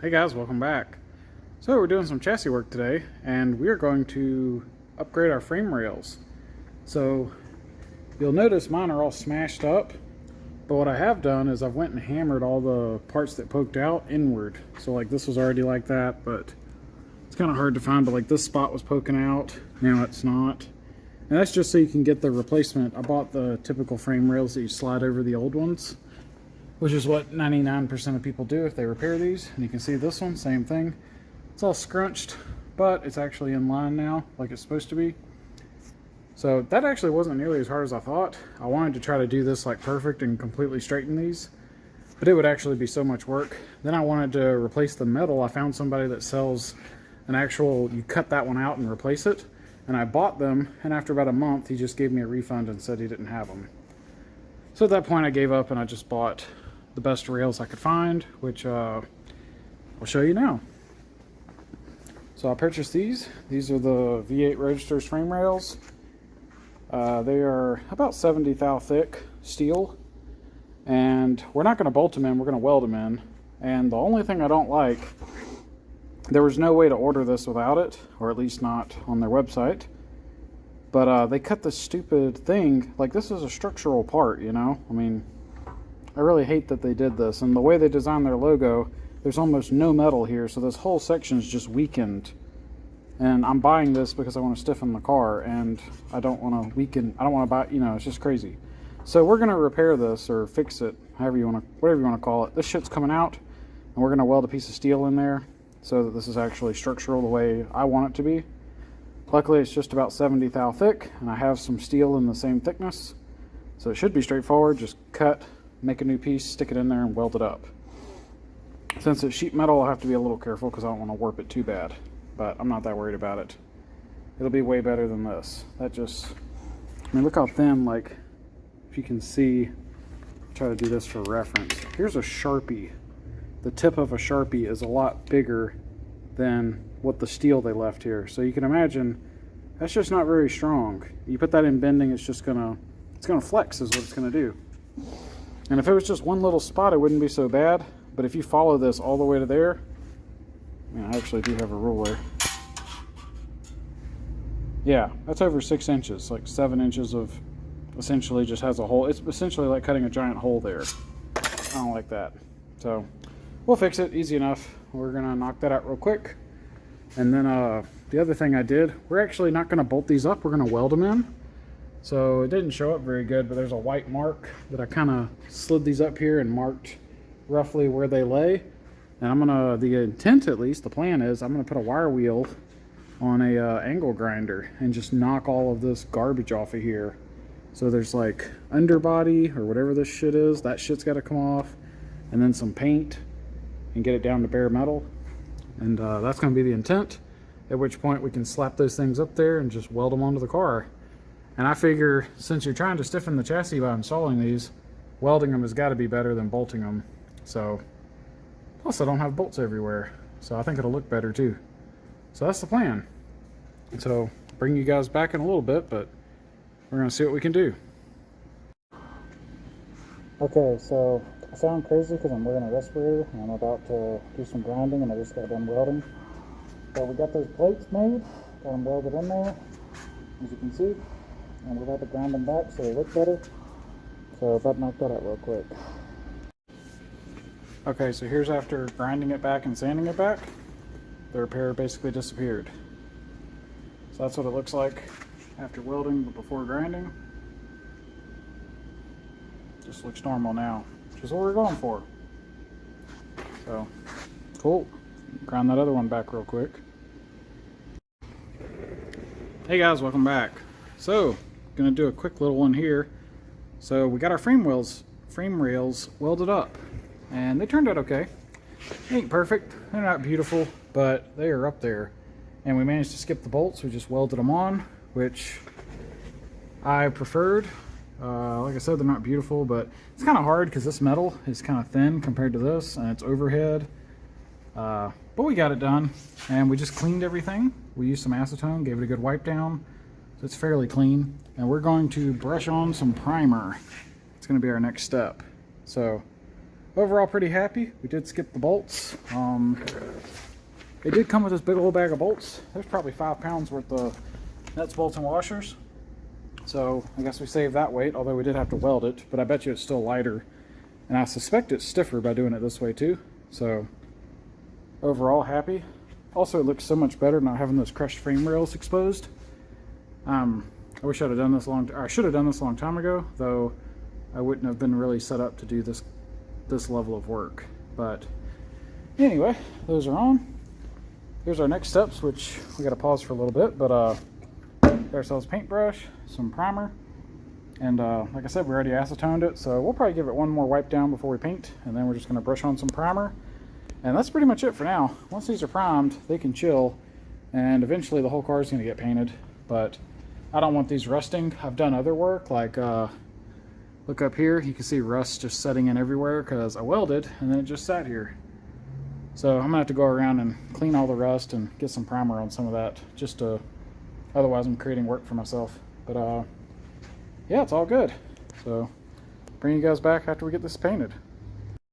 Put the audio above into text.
Hey guys, welcome back. So we're doing some chassis work today, and we are going to upgrade our frame rails. So you'll notice mine are all smashed up, but what I have done is I've went and hammered all the parts that poked out inward. So like this was already like that, but it's kind of hard to find, but like this spot was poking out, now it's not. And that's just so you can get the replacement. I bought the typical frame rails that you slide over the old ones, which is what 99% of people do if they repair these. And you can see this one, same thing. It's all scrunched, but it's actually in line now, like it's supposed to be. So that actually wasn't nearly as hard as I thought. I wanted to try to do this like perfect and completely straighten these, but it would actually be so much work. Then I wanted to replace the metal. I found somebody that sells an actual, you cut that one out and replace it. And I bought them, and after about a month, he just gave me a refund and said he didn't have them. So at that point I gave up and I just bought the best rails I could find, which I'll show you now. So I purchased these. These are the V8 Roadsters frame rails. They are about 70 thou thick steel, and we're not going to bolt them in, we're going to weld them in. And the only thing I don't like, there was no way to order this without it, or at least not on their website. But they cut this stupid thing, like this is a structural part, you know? I mean, I really hate that they did this, and the way they designed their logo, there's almost no metal here, so this whole section is just weakened. And I'm buying this because I want to stiffen the car, and I don't want to weaken, I don't want to buy, you know, it's just crazy. So we're going to repair this, or fix it, however you want to, whatever you want to call it. This shit's coming out, and we're going to weld a piece of steel in there, so that this is actually structural the way I want it to be. Luckily it's just about 70 thou thick, and I have some steel in the same thickness, so it should be straightforward. Just cut, make a new piece, stick it in there, and weld it up. Since it's sheet metal, I'll have to be a little careful because I don't want to warp it too bad, but I'm not that worried about it. It'll be way better than this. That just, I mean, look how thin, like, if you can see, try to do this for reference. Here's a Sharpie. The tip of a Sharpie is a lot bigger than what the steel they left here. So you can imagine, that's just not very strong. You put that in bending, it's gonna flex is what it's gonna do. And if it was just one little spot, it wouldn't be so bad. But if you follow this all the way to there, I mean, I actually do have a ruler. Yeah, that's over 6 inches, like 7 inches of, essentially just has a hole. It's essentially like cutting a giant hole there. I don't like that. So we'll fix it, easy enough. We're gonna knock that out real quick. And then the other thing I did, we're actually not gonna bolt these up, we're gonna weld them in. So it didn't show up very good, but there's a white mark that I kind of slid these up here and marked roughly where they lay. And I'm gonna, the intent at least, the plan is I'm gonna put a wire wheel on a angle grinder and just knock all of this garbage off of here. So there's like underbody or whatever this shit is, that shit's gotta come off, and then some paint and get it down to bare metal. And that's gonna be the intent, at which point we can slap those things up there and just weld them onto the car. And I figure, since you're trying to stiffen the chassis by installing these, welding them has got to be better than bolting them. So, plus I don't have bolts everywhere, so I think it'll look better too. So that's the plan. So, bring you guys back in a little bit, but we're going to see what we can do. Okay, so I sound crazy because I'm wearing a respirator and I'm about to do some grinding and I just got done welding. So we got those plates made, got them welded in there, as you can see. And we've had to grind them back so they look better. So if I knock that out real quick. Okay, so here's after grinding it back and sanding it back. The repair basically disappeared. So that's what it looks like after welding but before grinding. Just looks normal now, which is what we're going for. So, cool. Grind that other one back real quick. Hey guys, welcome back. So, gonna do a quick little one here. So we got our frame rails welded up, and they turned out okay. They ain't perfect, they're not beautiful, but they are up there. And we managed to skip the bolts. We just welded them on, which I preferred. Like I said, they're not beautiful, but it's kind of hard because this metal is kind of thin compared to this, and it's overhead. But we got it done, and we just cleaned everything. We used some acetone, gave it a good wipe down. So it's fairly clean, and we're going to brush on some primer. It's going to be our next step. So overall pretty happy. We did skip the bolts. It did come with this big old bag of bolts. There's probably 5 pounds worth of nuts, bolts, and washers. So I guess we saved that weight, although we did have to weld it, but I bet you it's still lighter. And I suspect it's stiffer by doing it this way too. So overall happy. Also, it looks so much better not having those crushed frame rails exposed. I wish I'd have done this I should have done this a long time ago, though I wouldn't have been really set up to do this level of work. But anyway, those are on. Here's our next steps, which we got to pause for a little bit, but got ourselves a paintbrush, some primer, and like I said, we already acetoned it, so we'll probably give it one more wipe down before we paint, and then we're just going to brush on some primer, and that's pretty much it for now. Once these are primed, they can chill, and eventually the whole car is going to get painted, but I don't want these rusting. I've done other work, like look up here, you can see rust just setting in everywhere because I welded and then it just sat here. So I'm gonna have to go around and clean all the rust and get some primer on some of that, just to, otherwise I'm creating work for myself. But yeah, it's all good. So bring you guys back after we get this painted.